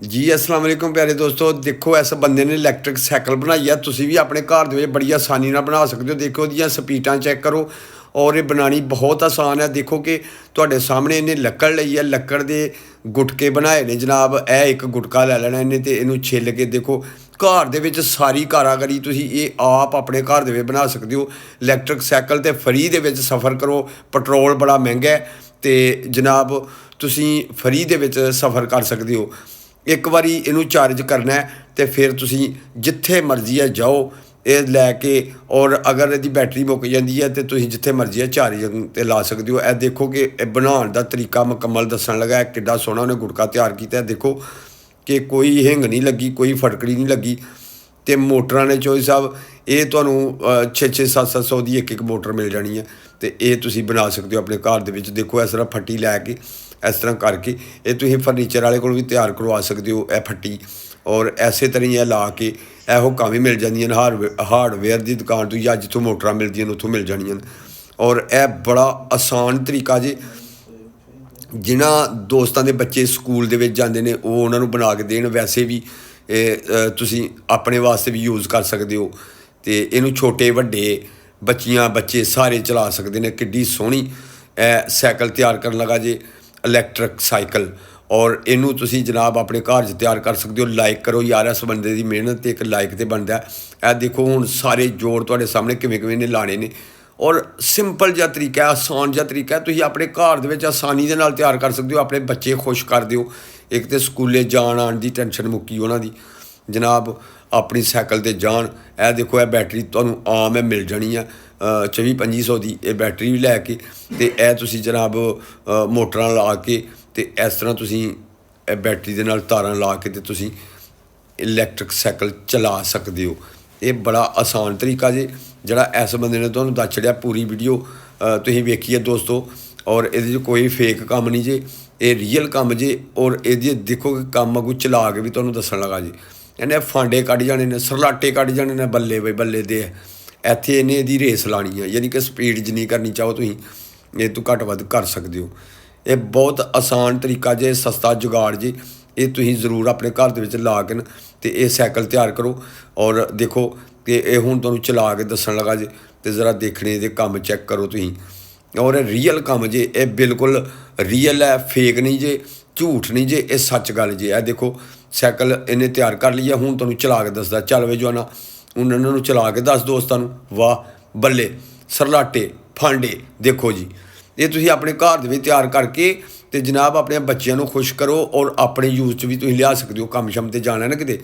ਜੀ ਅਸਲਾਮ ਵਾਲੇਕੁਮ ਪਿਆਰੇ ਦੋਸਤੋ। ਦੇਖੋ ਇਸ ਬੰਦੇ ਨੇ ਇਲੈਕਟ੍ਰਿਕ ਸਾਈਕਲ ਬਣਾਈ ਆ। ਤੁਸੀਂ ਵੀ ਆਪਣੇ ਘਰ ਦੇ ਵਿੱਚ ਬੜੀ ਆਸਾਨੀ ਨਾਲ ਬਣਾ ਸਕਦੇ ਹੋ। ਦੇਖੋ ਉਹਦੀਆਂ ਸਪੀਡਾਂ ਚੈੱਕ ਕਰੋ ਔਰ ਇਹ ਬਣਾਉਣੀ ਬਹੁਤ ਆਸਾਨ ਹੈ। ਦੇਖੋ ਕਿ ਤੁਹਾਡੇ ਸਾਹਮਣੇ ਇਹਨੇ ਲੱਕੜ ਲਈ ਹੈ, ਲੱਕੜ ਦੇ ਗੁਟਕੇ ਬਣਾਏ ਨੇ ਜਨਾਬ। ਇਹ ਇੱਕ ਗੁਟਕਾ ਲੈ ਲੈਣਾ ਇਹਨੇ ਅਤੇ ਇਹਨੂੰ ਛਿੱਲ ਕੇ ਦੇਖੋ ਘਰ ਦੇ ਵਿੱਚ ਸਾਰੀ ਕਾਰਾਗਰੀ ਤੁਸੀਂ ਇਹ ਆਪ ਆਪਣੇ ਘਰ ਦੇ ਵਿੱਚ ਬਣਾ ਸਕਦੇ ਹੋ। ਇਲੈਕਟ੍ਰਿਕ ਸਾਈਕਲ 'ਤੇ ਫਰੀ ਦੇ ਵਿੱਚ ਸਫ਼ਰ ਕਰੋ। ਪੈਟਰੋਲ ਬੜਾ ਮਹਿੰਗਾ ਹੈ ਅਤੇ ਜਨਾਬ ਤੁਸੀਂ ਫਰੀ ਦੇ ਵਿੱਚ ਸਫ਼ਰ ਕਰ ਸਕਦੇ ਹੋ। ਇੱਕ ਵਾਰੀ ਇਹਨੂੰ ਚਾਰਜ ਕਰਨਾ ਅਤੇ ਫਿਰ ਤੁਸੀਂ ਜਿੱਥੇ ਮਰਜ਼ੀ ਹੈ ਜਾਓ ਇਹ ਲੈ ਕੇ। ਔਰ ਅਗਰ ਇਹਦੀ ਬੈਟਰੀ ਮੁੱਕ ਜਾਂਦੀ ਹੈ ਤਾਂ ਤੁਸੀਂ ਜਿੱਥੇ ਮਰਜ਼ੀ ਹੈ ਚਾਰਜਿੰਗ 'ਤੇ ਲਾ ਸਕਦੇ ਹੋ। ਇਹ ਦੇਖੋ ਕਿ ਇਹ ਬਣਾਉਣ ਦਾ ਤਰੀਕਾ ਮੁਕੰਮਲ ਦੱਸਣ ਲੱਗਾ। ਕਿੱਡਾ ਸੋਹਣਾ ਉਹਨੇ ਗੁਟਕਾ ਤਿਆਰ ਕੀਤਾ। ਦੇਖੋ ਕਿ ਕੋਈ ਹਿੰਗ ਨਹੀਂ ਲੱਗੀ, ਕੋਈ ਫਟਕੜੀ ਨਹੀਂ ਲੱਗੀ। ਅਤੇ ਮੋਟਰਾਂ ਨੇ ਚੋਈ ਸਾਹਿਬ ਇਹ ਤੁਹਾਨੂੰ 6-6 700 ਦੀ ਇੱਕ ਮੋਟਰ ਮਿਲ ਜਾਣੀ ਹੈ ਅਤੇ ਇਹ ਤੁਸੀਂ ਬਣਾ ਸਕਦੇ ਹੋ ਆਪਣੇ ਘਰ ਦੇ ਵਿੱਚ। ਦੇਖੋ ਇਸ ਤਰ੍ਹਾਂ ਫੱਟੀ ਲੈ ਕੇ ਇਸ ਤਰ੍ਹਾਂ ਕਰਕੇ ਇਹ ਤੁਸੀਂ ਫਰਨੀਚਰ ਵਾਲੇ ਕੋਲ ਵੀ ਤਿਆਰ ਕਰਵਾ ਸਕਦੇ ਹੋ ਇਹ ਫੱਟੀ। ਔਰ ਇਸੇ ਤਰ੍ਹਾਂ ਹੀ ਇਹ ਲਾ ਕੇ ਇਹੋ ਕੰਮ ਹੀ ਮਿਲ ਜਾਂਦੀਆਂ ਨੇ ਹਾਰਡਵੇਅਰ ਦੀ ਦੁਕਾਨ ਤੋਂ ਜਾਂ ਜਿੱਥੋਂ ਮੋਟਰਾਂ ਮਿਲਦੀਆਂ ਨੇ ਉੱਥੋਂ ਮਿਲ ਜਾਣੀਆਂ ਨੇ। ਔਰ ਇਹ ਬੜਾ ਆਸਾਨ ਤਰੀਕਾ ਜੇ। ਜਿਨ੍ਹਾਂ ਦੋਸਤਾਂ ਦੇ ਬੱਚੇ ਸਕੂਲ ਦੇ ਵਿੱਚ ਜਾਂਦੇ ਨੇ ਉਹ ਉਹਨਾਂ ਨੂੰ ਬਣਾ ਕੇ ਦੇਣ। ਵੈਸੇ ਵੀ ਇਹ ਤੁਸੀਂ ਆਪਣੇ ਵਾਸਤੇ ਵੀ ਯੂਜ਼ ਕਰ ਸਕਦੇ ਹੋ ਅਤੇ ਇਹਨੂੰ ਛੋਟੇ ਵੱਡੇ ਬੱਚੇ ਸਾਰੇ ਚਲਾ ਸਕਦੇ ਨੇ। ਕਿੱਡੀ ਸੋਹਣੀ ਇਹ ਸਾਈਕਲ ਤਿਆਰ ਕਰਨ ਲੱਗਾ ਜੇ, ਇਲੈਕਟ੍ਰਿਕ ਸਾਈਕਲ। ਔਰ ਇਹਨੂੰ ਤੁਸੀਂ ਜਨਾਬ ਆਪਣੇ ਘਰ 'ਚ ਤਿਆਰ ਕਰ ਸਕਦੇ ਹੋ। ਲਾਈਕ ਕਰੋ ਯਾਰ, ਇਸ ਬੰਦੇ ਦੀ ਮਿਹਨਤ 'ਤੇ ਇੱਕ ਲਾਈਕ 'ਤੇ ਬਣਦਾ। ਇਹ ਦੇਖੋ ਹੁਣ ਸਾਰੇ ਜੋੜ ਤੁਹਾਡੇ ਸਾਹਮਣੇ ਕਿਵੇਂ ਇਹਨੇ ਲਾਣੇ ਨੇ। ਔਰ ਸਿੰਪਲ ਜਿਹਾ ਤਰੀਕਾ, ਆਸਾਨ ਜਿਹਾ ਤਰੀਕਾ ਤੁਸੀਂ ਆਪਣੇ ਘਰ ਦੇ ਵਿੱਚ ਆਸਾਨੀ ਦੇ ਨਾਲ ਤਿਆਰ ਕਰ ਸਕਦੇ ਹੋ। ਆਪਣੇ ਬੱਚੇ ਖੁਸ਼ ਕਰ ਦਿਓ। ਇੱਕ ਤਾਂ ਸਕੂਲੇ ਜਾਣ ਆਉਣ ਦੀ ਟੈਨਸ਼ਨ ਮੁੱਕੀ ਉਹਨਾਂ ਦੀ ਜਨਾਬ, ਆਪਣੀ ਸਾਈਕਲ 'ਤੇ ਜਾਣ। ਇਹ ਦੇਖੋ ਇਹ ਬੈਟਰੀ ਤੁਹਾਨੂੰ ਆਮ ਹੈ ਮਿਲ ਜਾਣੀ ਆ 2400-2500 ਦੀ ਇਹ ਬੈਟਰੀ ਵੀ ਲੈ ਕੇ। ਅਤੇ ਇਹ ਤੁਸੀਂ ਜਨਾਬ ਮੋਟਰਾਂ ਲਾ ਕੇ ਅਤੇ ਇਸ ਤਰ੍ਹਾਂ ਤੁਸੀਂ ਇਹ ਬੈਟਰੀ ਦੇ ਨਾਲ ਤਾਰਾਂ ਲਾ ਕੇ ਅਤੇ ਤੁਸੀਂ ਇਲੈਕਟ੍ਰਿਕ ਸਾਈਕਲ ਚਲਾ ਸਕਦੇ ਹੋ। ਇਹ ਬੜਾ ਆਸਾਨ ਤਰੀਕਾ ਜੇ ਜਿਹੜਾ ਇਸ ਬੰਦੇ ਨੇ ਤੁਹਾਨੂੰ ਦੱਸ ਛੜਿਆ। ਪੂਰੀ ਵੀਡੀਓ ਤੁਸੀਂ ਵੇਖੀ ਹੈ ਦੋਸਤੋ। ਔਰ ਇਹਦੇ 'ਚ ਕੋਈ ਫੇਕ ਕੰਮ ਨਹੀਂ ਜੇ, ਇਹ ਰੀਅਲ ਕੰਮ ਜੇ। ਔਰ ਇਹਦੇ ਦੇਖੋ ਕਿ ਕੰਮ ਅੱਗੋਂ ਚਲਾ ਕੇ ਵੀ ਤੁਹਾਨੂੰ ਦੱਸਣ ਲੱਗਾ ਜੀ। ਇਹਨੇ ਫਾਂਡੇ ਕੱਢ ਜਾਣੇ ਨੇ, ਸਰਲਾਟੇ ਕੱਢ ਜਾਣੇ ਨੇ, ਬੱਲੇ ਬਈ ਬੱਲੇ ਦੇ। ਇੱਥੇ ਇਹਨੇ ਇਹਦੀ ਰੇਸ ਲਾਣੀ ਹੈ, ਯਾਨੀ ਕਿ ਸਪੀਡ ਜਿੰਨੀ ਕਰਨੀ ਚਾਹੋ ਤੁਸੀਂ ਇਹ ਤੋਂ ਘੱਟ ਵੱਧ ਕਰ ਸਕਦੇ ਹੋ। ਇਹ ਬਹੁਤ ਆਸਾਨ ਤਰੀਕਾ ਜੇ, ਸਸਤਾ ਜੁਗਾੜ ਜੇ। ਇਹ ਤੁਸੀਂ ਜ਼ਰੂਰ ਆਪਣੇ ਘਰ ਦੇ ਵਿੱਚ ਲਾ ਕੇ ਨਾ ਅਤੇ ਇਹ ਸਾਈਕਲ ਤਿਆਰ ਕਰੋ। ਔਰ ਦੇਖੋ ਕਿ ਇਹ ਹੁਣ ਤੁਹਾਨੂੰ ਚਲਾ ਕੇ ਦੱਸਣ ਲੱਗਾ ਜੇ ਅਤੇ ਜ਼ਰਾ ਦੇਖਣੇ ਇਹਦੇ ਕੰਮ ਚੈੱਕ ਕਰੋ ਤੁਸੀਂ। ਔਰ ਇਹ ਰੀਅਲ ਕੰਮ ਜੇ, ਇਹ ਬਿਲਕੁਲ ਰੀਅਲ ਹੈ, ਫੇਕ ਨਹੀਂ ਜੇ, ਝੂਠ ਨਹੀਂ ਜੇ, ਇਹ ਸੱਚ ਗੱਲ ਜੇ। ਇਹ ਦੇਖੋ ਸਾਈਕਲ ਇਹਨੇ ਤਿਆਰ ਕਰ ਲਈ ਹੈ, ਹੁਣ ਤੁਹਾਨੂੰ ਚਲਾ ਕੇ ਦੱਸਦਾ। ਚੱਲ ਵੇ ਜਵਾਨਾ, ਹੁਣ ਇਹਨਾਂ ਨੂੰ ਚਲਾ ਕੇ ਦੱਸ ਦੋਸਤਾਂ ਨੂੰ। ਵਾਹ ਬੱਲੇ, ਸਰਲਾਟੇ ਫਾਂਡੇ ਦੇਖੋ ਜੀ। ਇਹ ਤੁਸੀਂ ਆਪਣੇ ਘਰ ਦੇ ਵਿੱਚ ਤਿਆਰ ਕਰਕੇ ਅਤੇ ਜਨਾਬ ਆਪਣੇ ਬੱਚਿਆਂ ਨੂੰ ਖੁਸ਼ ਕਰੋ। ਔਰ ਆਪਣੇ ਯੂਜ਼ 'ਚ ਵੀ ਤੁਸੀਂ ਲਿਆ ਸਕਦੇ ਹੋ। ਕੰਮ ਸ਼ਮ 'ਤੇ ਜਾਣਾ ਨਾ ਕਿਤੇ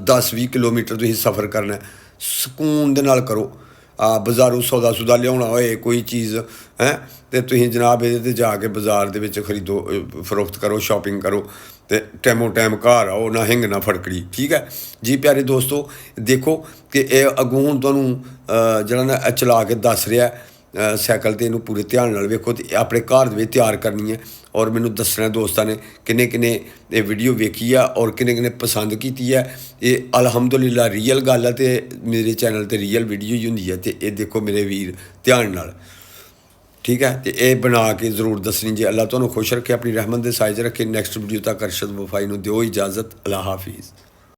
10-20 ਕਿਲੋਮੀਟਰ ਤੁਸੀਂ ਸਫ਼ਰ ਕਰਨਾ, ਸਕੂਨ ਦੇ ਨਾਲ ਕਰੋ। ਬਾਜ਼ਾਰੋਂ ਸੌਦਾ ਲਿਆਉਣਾ ਹੋਏ ਕੋਈ ਚੀਜ਼ ਹੈ ਅਤੇ ਤੁਸੀਂ ਜਨਾਬ ਇਹਦੇ 'ਤੇ ਜਾ ਕੇ ਬਾਜ਼ਾਰ ਦੇ ਵਿੱਚ ਖਰੀਦੋ, ਫਰੋਖਤ ਕਰੋ, ਸ਼ੋਪਿੰਗ ਕਰੋ ਅਤੇ ਟਾਈਮੋ ਟਾਈਮ ਘਰ ਆਓ, ਨਾ ਹਿੰਗ ਨਾ ਫਟਕੜੀ। ਠੀਕ ਹੈ ਜੀ ਪਿਆਰੇ ਦੋਸਤੋ। ਦੇਖੋ ਕਿ ਇਹ ਅੱਗੋਂ ਹੁਣ ਤੁਹਾਨੂੰ ਜਿਹੜਾ ਨਾ ਚਲਾ ਕੇ ਦੱਸ ਰਿਹਾ ਸਾਈਕਲ 'ਤੇ। ਇਹਨੂੰ ਪੂਰੇ ਧਿਆਨ ਨਾਲ ਵੇਖੋ ਅਤੇ ਆਪਣੇ ਘਰ ਦੇ ਵਿੱਚ ਤਿਆਰ ਕਰਨੀ ਹੈ। ਔਰ ਮੈਨੂੰ ਦੱਸਣਾ ਦੋਸਤਾਂ ਨੇ ਕਿੰਨੇ ਇਹ ਵੀਡੀਓ ਵੇਖੀ ਆ ਔਰ ਕਿੰਨੇ ਪਸੰਦ ਕੀਤੀ ਹੈ। ਇਹ ਅਲਹਮਦੁਲਿਲਾ ਰੀਅਲ ਗੱਲ ਹੈ ਅਤੇ ਮੇਰੇ ਚੈਨਲ 'ਤੇ ਰੀਅਲ ਵੀਡੀਓ ਹੀ ਹੁੰਦੀ ਹੈ। ਅਤੇ ਇਹ ਦੇਖੋ ਮੇਰੇ ਵੀਰ ਧਿਆਨ ਨਾਲ, ਠੀਕ ਹੈ। ਅਤੇ ਇਹ ਬਣਾ ਕੇ ਜ਼ਰੂਰ ਦੱਸਣੀ ਜੇ। ਅੱਲਾ ਤੁਹਾਨੂੰ ਖੁਸ਼ ਰੱਖੇ, ਆਪਣੀ ਰਹਿਮਤ ਦੇ ਸਾਇਜ਼ ਰੱਖੇ। ਨੈਕਸਟ ਵੀਡੀਓ ਤੱਕ ਅਰਸ਼ਦ ਵਫਾਈ ਨੂੰ ਦਿਓ ਇਜਾਜ਼ਤ। ਅੱਲਾ ਹਾਫਿਜ਼।